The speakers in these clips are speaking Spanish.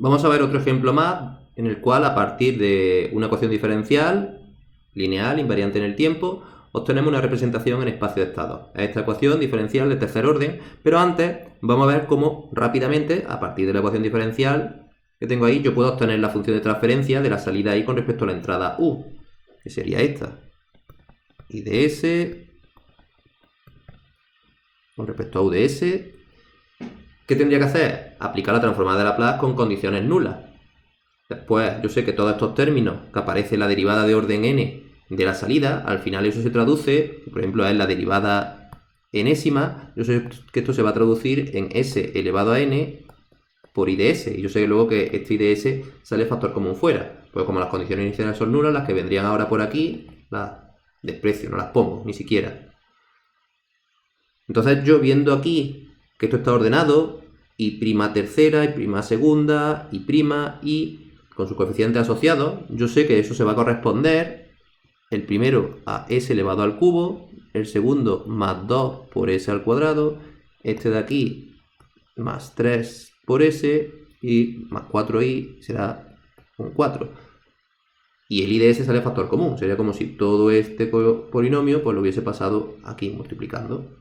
Vamos a ver otro ejemplo más en el cual a partir de una ecuación diferencial, lineal, invariante en el tiempo, obtenemos una representación en espacio de estados. Esta ecuación diferencial de tercer orden, pero antes vamos a ver cómo rápidamente, a partir de la ecuación diferencial que tengo ahí, yo puedo obtener la función de transferencia de la salida I con respecto a la entrada U, que sería esta. I de S con respecto a U de S. ¿Qué tendría que hacer? Aplicar la transformada de Laplace con condiciones nulas. Después, yo sé que todos estos términos que aparece la derivada de orden n de la salida, al final eso se traduce, por ejemplo, es la derivada enésima, yo sé que esto se va a traducir en s elevado a n por i de s, y yo sé luego que este i de s sale factor común fuera. Pues como las condiciones iniciales son nulas, las que vendrían ahora por aquí, las desprecio, no las pongo, ni siquiera. Entonces yo viendo aquí que esto está ordenado, y prima tercera, y prima segunda, y prima, y con sus coeficientes asociados, yo sé que eso se va a corresponder, el primero a s elevado al cubo, el segundo más 2 por s al cuadrado, este de aquí más 3 por s, y más 4i será un 4. Y el i de s sale factor común, sería como si todo este polinomio pues lo hubiese pasado aquí multiplicando.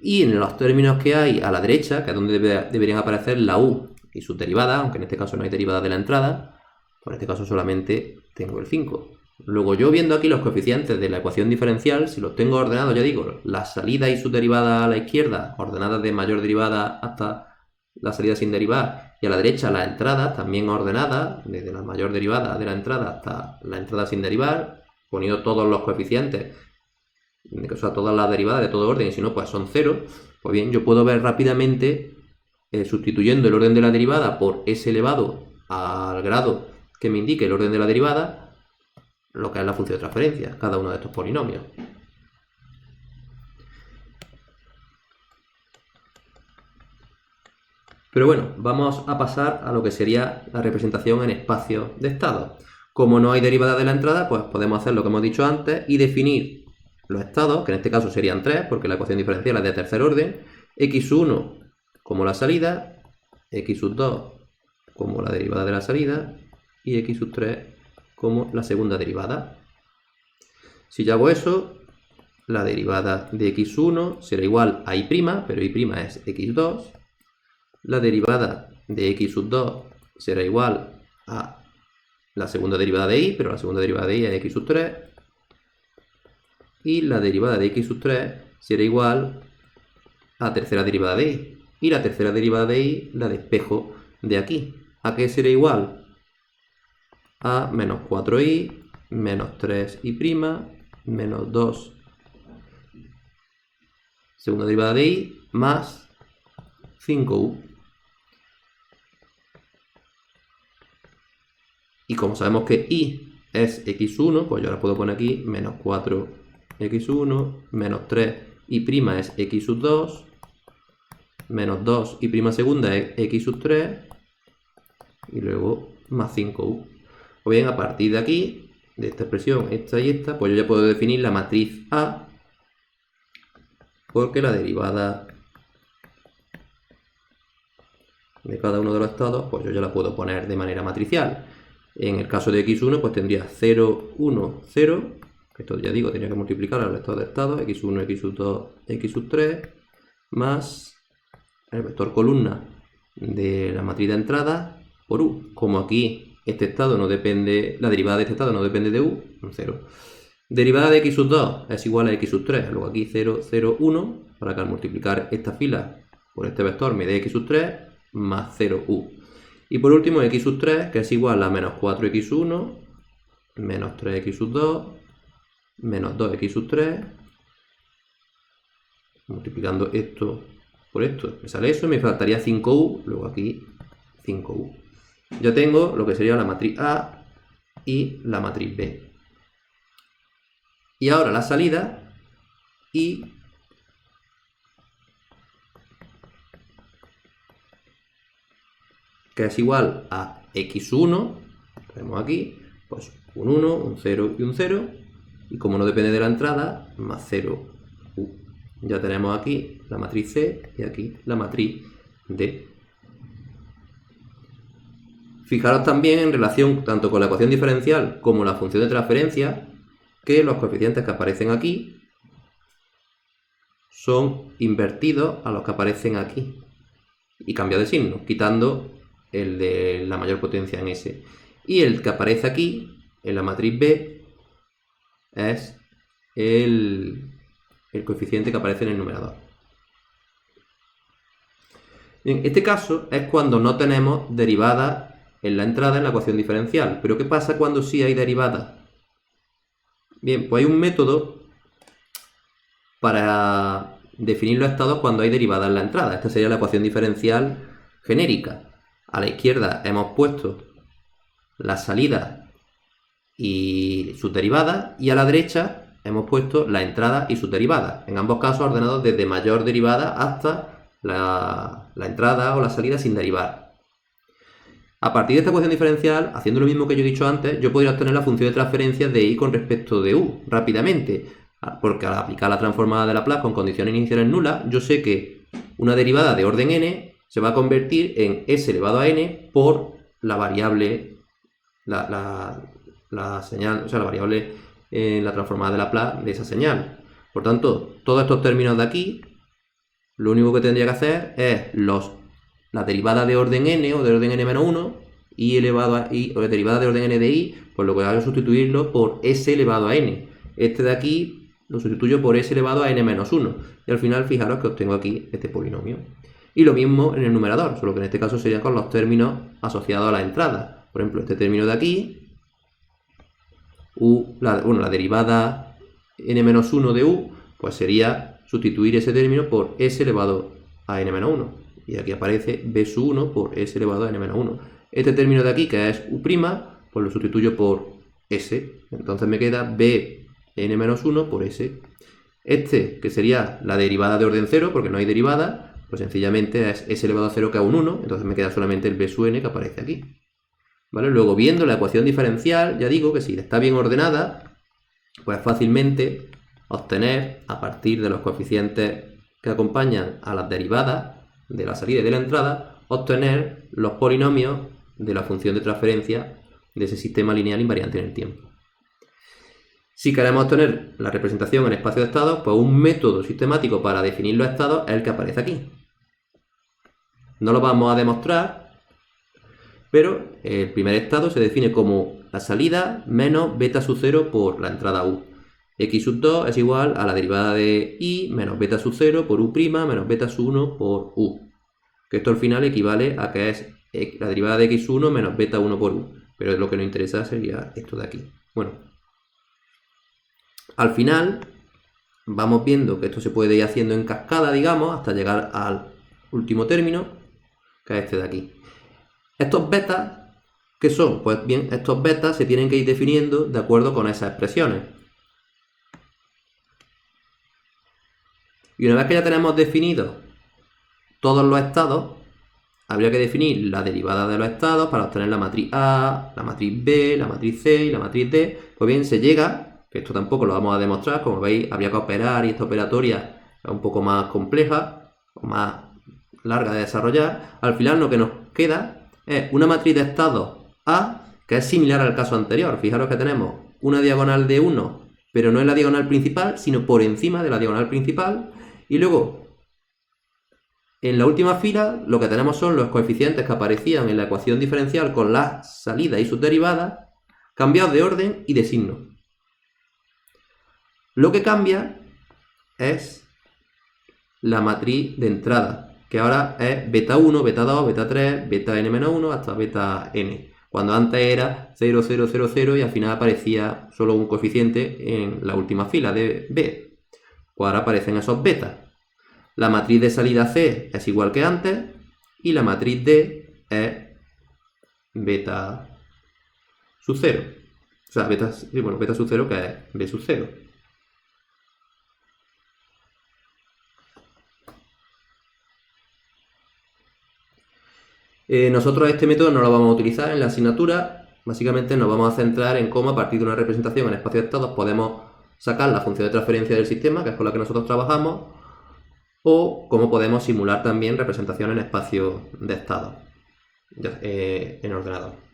Y en los términos que hay a la derecha, que es donde deberían aparecer la u y sus derivadas, aunque en este caso no hay derivadas de la entrada, por este caso solamente tengo el 5. Luego yo viendo aquí los coeficientes de la ecuación diferencial, si los tengo ordenados, ya digo, la salida y su derivada a la izquierda, ordenadas de mayor derivada hasta la salida sin derivar, y a la derecha las entradas también ordenadas, desde la mayor derivada de la entrada hasta la entrada sin derivar, poniendo todos los coeficientes, o sea, todas las derivadas de todo orden, y si no, pues son 0, pues bien, yo puedo ver rápidamente, sustituyendo el orden de la derivada por s elevado al grado que me indique el orden de la derivada, lo que es la función de transferencia, cada uno de estos polinomios. Pero bueno, vamos a pasar a lo que sería la representación en espacios de estados. Como no hay derivada de la entrada, pues podemos hacer lo que hemos dicho antes y definir los estados, que en este caso serían 3, porque la ecuación diferencial es de tercer orden, x1 como la salida, x2 como la derivada de la salida y x3 como la segunda derivada. Si yo hago eso, la derivada de x1 será igual a y', pero y' es x2. La derivada de x2 será igual a la segunda derivada de y, pero la segunda derivada de y es x3. Y la derivada de x3 será igual a la tercera derivada de y. Y la tercera derivada de y la despejo de aquí. ¿A qué será igual? A menos 4y, menos 3y', menos 2 segunda derivada de y, más 5u. Y como sabemos que y es x1, pues yo ahora puedo poner aquí menos 4x1, menos 3y' es x2, menos 2 y' segunda es x3, y luego más 5u. O bien, a partir de aquí, de esta expresión, esta y esta, pues yo ya puedo definir la matriz A, porque la derivada de cada uno de los estados, pues yo ya la puedo poner de manera matricial. En el caso de x1, pues tendría 0, 1, 0, que esto ya digo, tenía que multiplicar al vector de estado, x1, x2, x3, más el vector columna de la matriz de entrada por u. Como aquí este estado no depende, la derivada de este estado no depende de u, un 0. Derivada de x2 es igual a x3, luego aquí 0, 0, 1, para que al multiplicar esta fila por este vector me dé x3 más 0u. Y por último x3, que es igual a menos 4x1, menos 3x2, menos 2x3, multiplicando esto por esto, me sale eso, me faltaría 5u, luego aquí 5u. Ya tengo lo que sería la matriz A y la matriz B. Y ahora la salida, y que es igual a x1, tenemos aquí, pues un 1, un 0 y un 0, y como no depende de la entrada, más 0u. Ya tenemos aquí la matriz C y aquí la matriz D. Fijaros también en relación tanto con la ecuación diferencial como la función de transferencia, que los coeficientes que aparecen aquí son invertidos a los que aparecen aquí y cambia de signo, quitando el de la mayor potencia en S. Y el que aparece aquí, en la matriz B, es el coeficiente que aparece en el numerador. En este caso es cuando no tenemos derivadas en la entrada en la ecuación diferencial. ¿Pero qué pasa cuando sí hay derivadas? Bien, pues hay un método para definir los estados cuando hay derivadas en la entrada. Esta sería la ecuación diferencial genérica. A la izquierda hemos puesto la salida y sus derivadas, y a la derecha hemos puesto la entrada y sus derivadas. En ambos casos ordenados desde mayor derivada hasta la entrada o la salida sin derivar. A partir de esta ecuación diferencial, haciendo lo mismo que yo he dicho antes, yo podría obtener la función de transferencia de y con respecto de u rápidamente, porque al aplicar la transformada de Laplace con condiciones iniciales nulas, yo sé que una derivada de orden n se va a convertir en s elevado a n por la variable, la señal, o sea, la variable en la transformada de Laplace de esa señal. Por tanto, todos estos términos de aquí, lo único que tendría que hacer es la derivada de orden n o de orden n-1 y elevado a i, o la derivada de orden n de i, pues lo que hago es sustituirlo por s elevado a n. Este de aquí lo sustituyo por s elevado a n-1 y al final fijaros que obtengo aquí este polinomio. Y lo mismo en el numerador, solo que en este caso sería con los términos asociados a la entrada. Por ejemplo, este término de aquí, la derivada n-1 de u, pues sería sustituir ese término por s elevado a n-1. Y aquí aparece b sub 1 por s elevado a n-1. Este término de aquí, que es u', pues lo sustituyo por s. Entonces me queda b n-1 por s. Este, que sería la derivada de orden 0, porque no hay derivada, pues sencillamente es s elevado a 0 que es un 1. Entonces me queda solamente el b sub n que aparece aquí. ¿Vale? Luego, viendo la ecuación diferencial, ya digo que si está bien ordenada, pues fácilmente obtener, a partir de los coeficientes que acompañan a las derivadas de la salida y de la entrada, obtener los polinomios de la función de transferencia de ese sistema lineal invariante en el tiempo. Si queremos obtener la representación en espacio de estados, pues un método sistemático para definir los estados es el que aparece aquí. No lo vamos a demostrar, pero el primer estado se define como la salida menos beta sub 0 por la entrada u. X sub 2 es igual a la derivada de y menos beta sub 0 por u' menos beta sub 1 por u. Que esto al final equivale a que es la derivada de x1 menos beta 1 por u. Pero lo que nos interesa sería esto de aquí. Bueno, al final vamos viendo que esto se puede ir haciendo en cascada, digamos, hasta llegar al último término, que es este de aquí. Estos betas, ¿qué son? Pues bien, estos betas se tienen que ir definiendo de acuerdo con esas expresiones. Y una vez que ya tenemos definidos todos los estados, habría que definir la derivada de los estados para obtener la matriz A, la matriz B, la matriz C y la matriz D. Pues bien, se llega, que esto tampoco lo vamos a demostrar, como veis habría que operar y esta operatoria es un poco más compleja, o más larga de desarrollar. Al final lo que nos queda es una matriz de estados A, que es similar al caso anterior. Fijaros que tenemos una diagonal de 1, pero no en la diagonal principal, sino por encima de la diagonal principal. Y luego, en la última fila, lo que tenemos son los coeficientes que aparecían en la ecuación diferencial con las salidas y sus derivadas, cambiados de orden y de signo. Lo que cambia es la matriz de entrada, que ahora es beta 1, beta 2, beta 3, beta n-1 hasta beta n. Cuando antes era 0, 0, 0, 0 y al final aparecía solo un coeficiente en la última fila de b. Pues ahora aparecen esos betas. La matriz de salida C es igual que antes y la matriz D es beta sub 0. O sea, beta sub 0 que es b sub 0. Nosotros este método no lo vamos a utilizar en la asignatura. Básicamente nos vamos a centrar en cómo a partir de una representación en espacio de estados podemos sacar la función de transferencia del sistema, que es con la que nosotros trabajamos, o cómo podemos simular también representación en espacio de estados. en el ordenador.